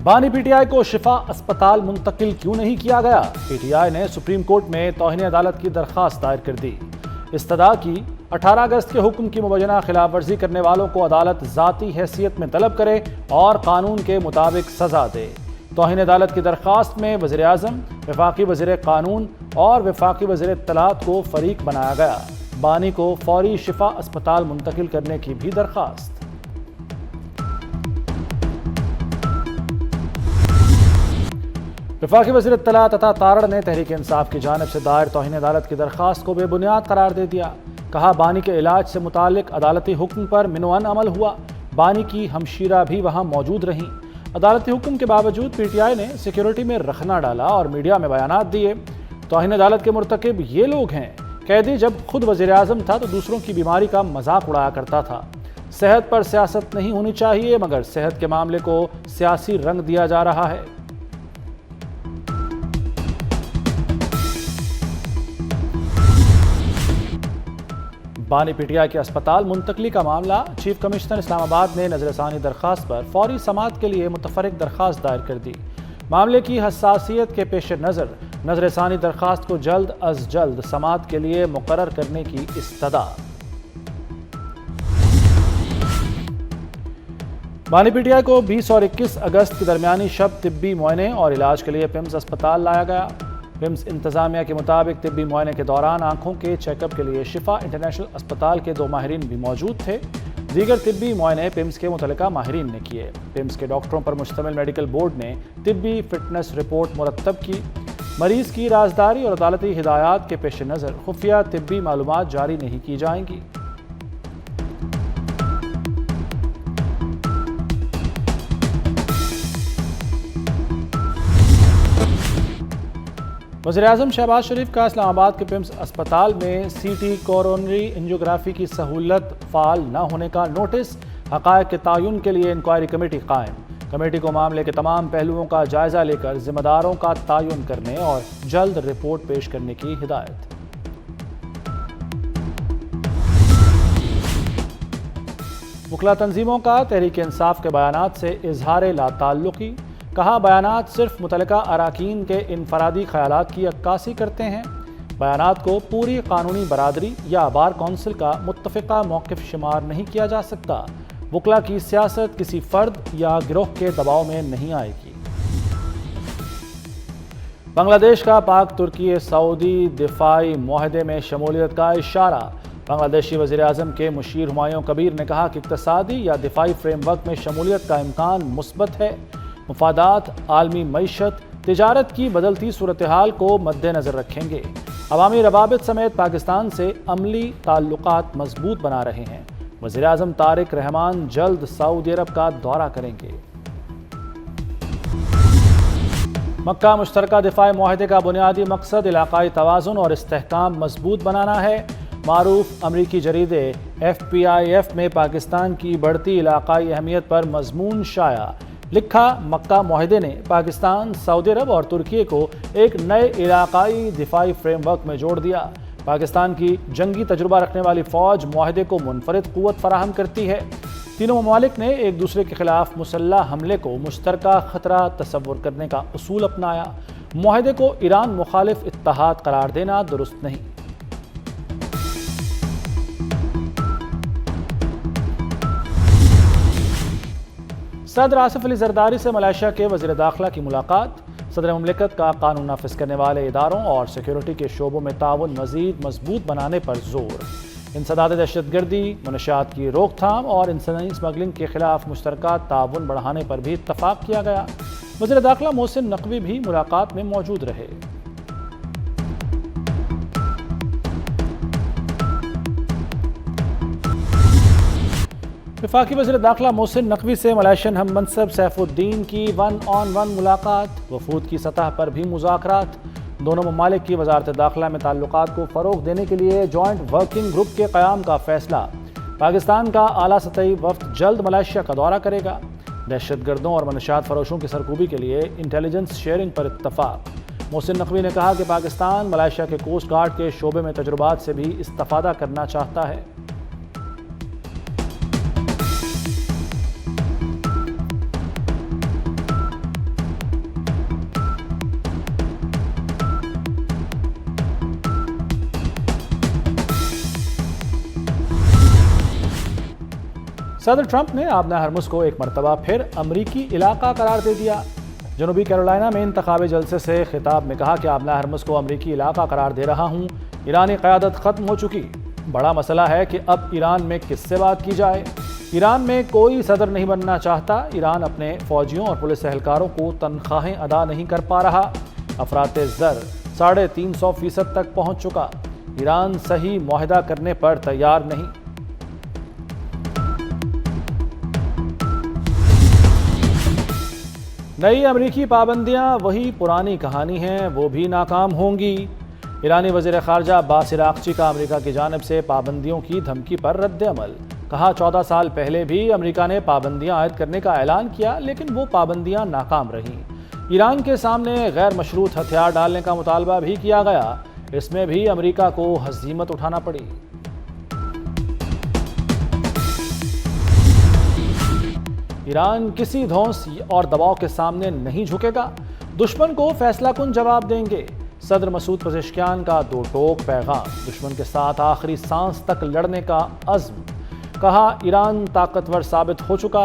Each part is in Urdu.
بانی پی ٹی آئی کو شفا اسپتال منتقل کیوں نہیں کیا گیا؟ پی ٹی آئی نے سپریم کورٹ میں توہین عدالت کی درخواست دائر کر دی۔ استدعا کی 18 اگست کے حکم کی مبینہ خلاف ورزی کرنے والوں کو عدالت ذاتی حیثیت میں طلب کرے اور قانون کے مطابق سزا دے۔ توہین عدالت کی درخواست میں وزیر اعظم، وفاقی وزیر قانون اور وفاقی وزیر اطلاعات کو فریق بنایا گیا۔ بانی کو فوری شفا اسپتال منتقل کرنے کی بھی درخواست۔ وفاقی وزیر اطلاعات عطا تارڑ نے تحریک انصاف کی جانب سے دائر توہین عدالت کی درخواست کو بے بنیاد قرار دے دیا۔ کہا بانی کے علاج سے متعلق عدالتی حکم پر منوعن عمل ہوا، بانی کی ہمشیرہ بھی وہاں موجود رہیں۔ عدالتی حکم کے باوجود پی ٹی آئی نے سیکیورٹی میں رخنہ ڈالا اور میڈیا میں بیانات دیے۔ توہین عدالت کے مرتکب یہ لوگ ہیں۔ قیدی جب خود وزیر اعظم تھا تو دوسروں کی بیماری کا مذاق اڑایا کرتا تھا۔ صحت پر سیاست نہیں ہونی چاہیے، مگر صحت کے معاملے کو سیاسی رنگ دیا جا رہا ہے۔ بانی پی ٹی آئی کے اسپتال منتقلی کا معاملہ چیف کمشنر اسلام آباد نے نظر ثانی درخواست پر فوری سماعت کے لیے متفرق درخواست دائر کر دی۔ معاملے کی حساسیت کے پیش نظر نظر ثانی درخواست کو جلد از جلد سماعت کے لیے مقرر کرنے کی استدعا۔ بانی پی ٹی آئی کو 20 اور 21 اگست کی درمیانی شب طبی معائنے اور علاج کے لیے پیمز اسپتال لایا گیا۔ پیمز انتظامیہ کے مطابق طبی معائنے کے دوران آنکھوں کے چیک اپ کے لیے شفا انٹرنیشنل اسپتال کے 2 ماہرین بھی موجود تھے۔ دیگر طبی معائنے پیمز کے متعلقہ ماہرین نے کیے۔ پیمز کے ڈاکٹروں پر مشتمل میڈیکل بورڈ نے طبی فٹنس رپورٹ مرتب کی۔ مریض کی رازداری اور عدالتی ہدایات کے پیش نظر خفیہ طبی معلومات جاری نہیں کی جائیں گی۔ وزیر اعظم شہباز شریف کا اسلام آباد کے پیمز اسپتال میں سی ٹی کورونری انجیوگرافی کی سہولت فعال نہ ہونے کا نوٹس۔ حقائق کے تعین کے لیے انکوائری کمیٹی قائم۔ کمیٹی کو معاملے کے تمام پہلوؤں کا جائزہ لے کر ذمہ داروں کا تعین کرنے اور جلد رپورٹ پیش کرنے کی ہدایت۔ وکلا تنظیموں کا تحریک انصاف کے بیانات سے اظہار لا تعلقی۔ کہا بیانات صرف متعلقہ اراکین کے انفرادی خیالات کی عکاسی کرتے ہیں۔ بیانات کو پوری قانونی برادری یا بار کونسل کا متفقہ موقف شمار نہیں کیا جا سکتا۔ وکلا کی سیاست کسی فرد یا گروہ کے دباؤ میں نہیں آئے گی۔ بنگلہ دیش کا پاک ترکی سعودی دفاعی معاہدے میں شمولیت کا اشارہ۔ بنگلہ دیشی وزیر اعظم کے مشیر ہمایوں کبیر نے کہا کہ اقتصادی یا دفاعی فریم ورک میں شمولیت کا امکان مثبت ہے۔ مفادات، عالمی معیشت، تجارت کی بدلتی صورتحال کو مد نظر رکھیں گے۔ عوامی روابط سمیت پاکستان سے عملی تعلقات مضبوط بنا رہے ہیں۔ وزیر اعظم طارق رحمان جلد سعودی عرب کا دورہ کریں گے۔ مکہ مشترکہ دفاعی معاہدے کا بنیادی مقصد علاقائی توازن اور استحکام مضبوط بنانا ہے۔ معروف امریکی جریدے FPIF میں پاکستان کی بڑھتی علاقائی اہمیت پر مضمون شائع۔ لکھا مکہ معاہدے نے پاکستان، سعودی عرب اور ترکی کو ایک نئے علاقائی دفاعی فریم ورک میں جوڑ دیا۔ پاکستان کی جنگی تجربہ رکھنے والی فوج معاہدے کو منفرد قوت فراہم کرتی ہے۔ تینوں ممالک نے ایک دوسرے کے خلاف مسلح حملے کو مشترکہ خطرہ تصور کرنے کا اصول اپنایا۔ معاہدے کو ایران مخالف اتحاد قرار دینا درست نہیں۔ صدر آصف علی زرداری سے ملائیشیا کے وزیر داخلہ کی ملاقات۔ صدر مملکت کا قانون نافذ کرنے والے اداروں اور سیکیورٹی کے شعبوں میں تعاون مزید مضبوط بنانے پر زور۔ انسداد دہشت گردی، منشیات کی روک تھام اور انسانی اسمگلنگ کے خلاف مشترکہ تعاون بڑھانے پر بھی اتفاق کیا گیا۔ وزیر داخلہ محسن نقوی بھی ملاقات میں موجود رہے۔ وفاقی وزیر داخلہ محسن نقوی سے ملائیشین ہم منصب سیف الدین کی 1-on-1 ملاقات۔ وفود کی سطح پر بھی مذاکرات۔ دونوں ممالک کی وزارت داخلہ میں تعلقات کو فروغ دینے کے لیے جوائنٹ ورکنگ گروپ کے قیام کا فیصلہ۔ پاکستان کا اعلیٰ سطحی وفد جلد ملائیشیا کا دورہ کرے گا۔ دہشت گردوں اور منشیات فروشوں کی سرکوبی کے لیے انٹیلیجنس شیئرنگ پر اتفاق۔ محسن نقوی نے کہا کہ پاکستان ملائیشیا کے کوسٹ گارڈ کے شعبے میں تجربات سے بھی استفادہ کرنا چاہتا ہے۔ صدر ٹرمپ نے آبنہ ہرمز کو ایک مرتبہ پھر امریکی علاقہ قرار دے دیا۔ جنوبی کیرولائنا میں انتخابی جلسے سے خطاب میں کہا کہ آبنہ ہرمز کو امریکی علاقہ قرار دے رہا ہوں۔ ایرانی قیادت ختم ہو چکی، بڑا مسئلہ ہے کہ اب ایران میں کس سے بات کی جائے۔ ایران میں کوئی صدر نہیں بننا چاہتا۔ ایران اپنے فوجیوں اور پولیس اہلکاروں کو تنخواہیں ادا نہیں کر پا رہا۔ افراط زر 350% تک پہنچ چکا۔ ایران صحیح معاہدہ کرنے پر تیار نہیں۔ نئی امریکی پابندیاں وہی پرانی کہانی ہیں، وہ بھی ناکام ہوں گی۔ ایرانی وزیر خارجہ عباس عراقچی کا امریکہ کی جانب سے پابندیوں کی دھمکی پر رد عمل۔ کہا 14 سال پہلے بھی امریکہ نے پابندیاں عائد کرنے کا اعلان کیا، لیکن وہ پابندیاں ناکام رہیں۔ ایران کے سامنے غیر مشروط ہتھیار ڈالنے کا مطالبہ بھی کیا گیا، اس میں بھی امریکہ کو ہزیمت اٹھانا پڑی۔ ایران کسی دھونس اور دباؤ کے سامنے نہیں جھکے گا، دشمن کو فیصلہ کن جواب دیں گے۔ صدر مسعود پزشکیان کا دو ٹوک پیغام، دشمن کے ساتھ آخری سانس تک لڑنے کا عزم۔ کہا ایران طاقتور ثابت ہو چکا،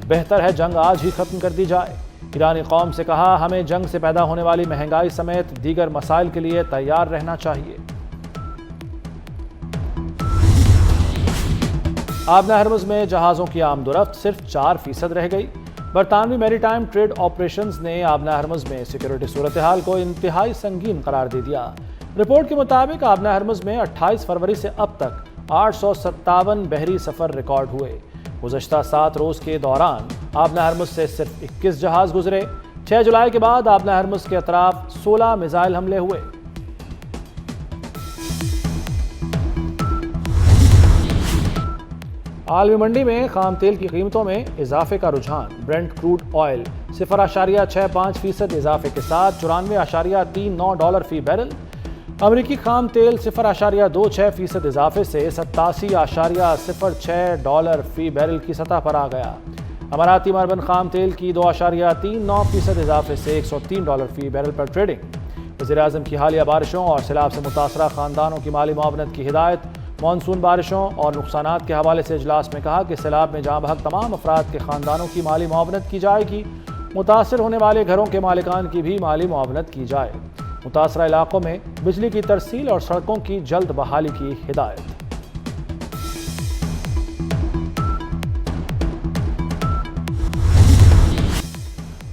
بہتر ہے جنگ آج ہی ختم کر دی جائے۔ ایرانی قوم سے کہا ہمیں جنگ سے پیدا ہونے والی مہنگائی سمیت دیگر مسائل کے لیے تیار رہنا چاہیے۔ آبنہ ہرمز میں جہازوں کی آمد و رفت صرف 4% رہ گئی۔ برطانوی میری ٹائم ٹریڈ آپریشنز نے آبنہ ہرمز میں سیکیورٹی صورتحال کو انتہائی سنگین قرار دے دیا۔ رپورٹ کے مطابق آبنہ ہرمز میں 28 فروری سے اب تک 857 بحری سفر ریکارڈ ہوئے۔ گزشتہ 7 روز کے دوران آبنہ ہرمز سے صرف 21 جہاز گزرے۔ 6 جولائی کے بعد آبنہ ہرمز کے اطراف 16 میزائل حملے ہوئے۔ عالمی منڈی میں خام تیل کی قیمتوں میں اضافے کا رجحان۔ برنٹ کروڈ آئل 0.65% اضافے کے ساتھ $94.39 فی بیرل۔ امریکی خام تیل 0.26% اضافے سے $87.06 فی بیرل کی سطح پر آ گیا۔ اماراتی مربن خام تیل کی 2.39% اضافے سے $103 فی بیرل پر ٹریڈنگ۔ وزیراعظم کی حالیہ بارشوں اور سیلاب سے متاثرہ خاندانوں کی مالی معاونت کی ہدایت۔ مانسون بارشوں اور نقصانات کے حوالے سے اجلاس میں کہا کہ سیلاب میں جاں بحق تمام افراد کے خاندانوں کی مالی معاونت کی جائے گی۔ متاثر ہونے والے گھروں کے مالکان کی بھی مالی معاونت کی جائے۔ متاثرہ علاقوں میں بجلی کی ترسیل اور سڑکوں کی جلد بحالی کی ہدایت۔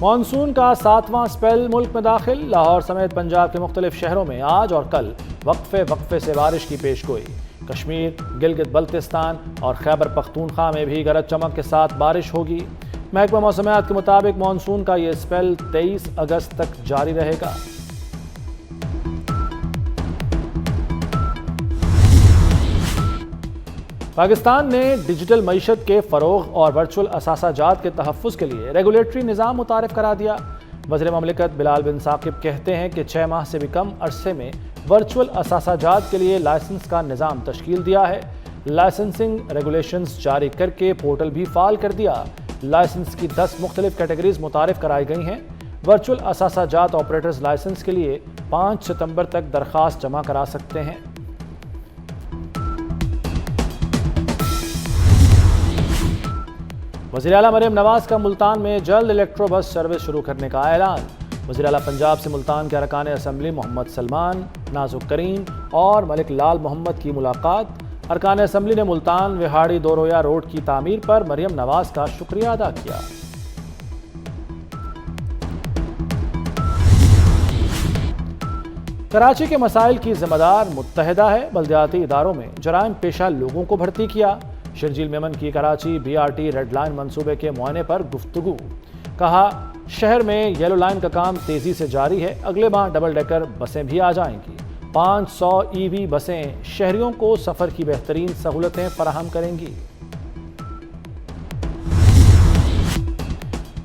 مانسون کا 7واں سپیل ملک میں داخل۔ لاہور سمیت پنجاب کے مختلف شہروں میں آج اور کل وقفے سے بارش کی پیش گوئی۔ کشمیر، گلگت بلتستان اور خیبر پختونخوا میں بھی گرج چمک کے ساتھ بارش ہوگی۔ محکمہ موسمیات کے مطابق مانسون کا یہ سپیل 23 اگست تک جاری رہے گا۔ پاکستان نے ڈیجیٹل معیشت کے فروغ اور ورچوئل اثاثہ جات کے تحفظ کے لیے ریگولیٹری نظام متعارف کرا دیا۔ وزیر مملکت بلال بن ثاقب کہتے ہیں کہ 6 ماہ سے بھی کم عرصے میں ورچوئل اثاثہ جات کے لیے لائسنس کا نظام تشکیل دیا ہے۔ لائسنسنگ ریگولیشنز جاری کر کے پورٹل بھی فعال کر دیا۔ لائسنس کی 10 مختلف کیٹیگریز متعارف کرائی گئی ہیں۔ ورچوئل اثاثہ جات آپریٹرز لائسنس کے لیے 5 ستمبر تک درخواست جمع کرا سکتے ہیں۔ وزیر اعلیٰ مریم نواز کا ملتان میں جلد الیکٹرو بس سروس شروع کرنے کا اعلان۔ وزیر اعلیٰ پنجاب سے ملتان کے ارکان اسمبلی محمد سلمان، نازک کریم اور ملک لال محمد کی ملاقات۔ ارکان اسمبلی نے ملتان وہاڑی دو رویہ روڈ کی تعمیر پر مریم نواز کا شکریہ ادا کیا۔ کراچی کے مسائل کی ذمہ دار متحدہ ہے۔ بلدیاتی اداروں میں جرائم پیشہ لوگوں کو بھرتی کیا۔ شرجیل میمن کی کراچی BRT ریڈ لائن منصوبے کے معائنے پر گفتگو۔ کہا شہر میں یلو لائن کا کام تیزی سے جاری ہے، اگلے ماہ ڈبل ڈیکر بسیں بھی آ جائیں گی۔ 500 EV بسیں شہریوں کو سفر کی بہترین سہولتیں فراہم کریں گی۔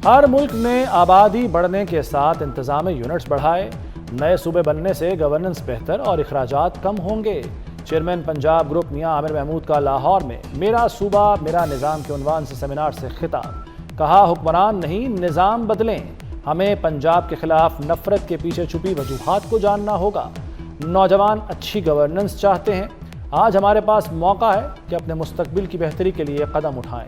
ہر ملک نے آبادی بڑھنے کے ساتھ انتظامی یونٹس بڑھائے۔ نئے صوبے بننے سے گورننس بہتر اور اخراجات کم ہوں گے۔ چیئرمین پنجاب گروپ میاں عامر محمود کا لاہور میں میرا صوبہ میرا نظام کے عنوان سے سیمینار سے خطاب۔ کہا حکمران نہیں نظام بدلیں، ہمیں پنجاب کے خلاف نفرت کے پیچھے چھپی وجوہات کو جاننا ہوگا۔ نوجوان اچھی گورننس چاہتے ہیں، آج ہمارے پاس موقع ہے کہ اپنے مستقبل کی بہتری کے لیے قدم اٹھائیں۔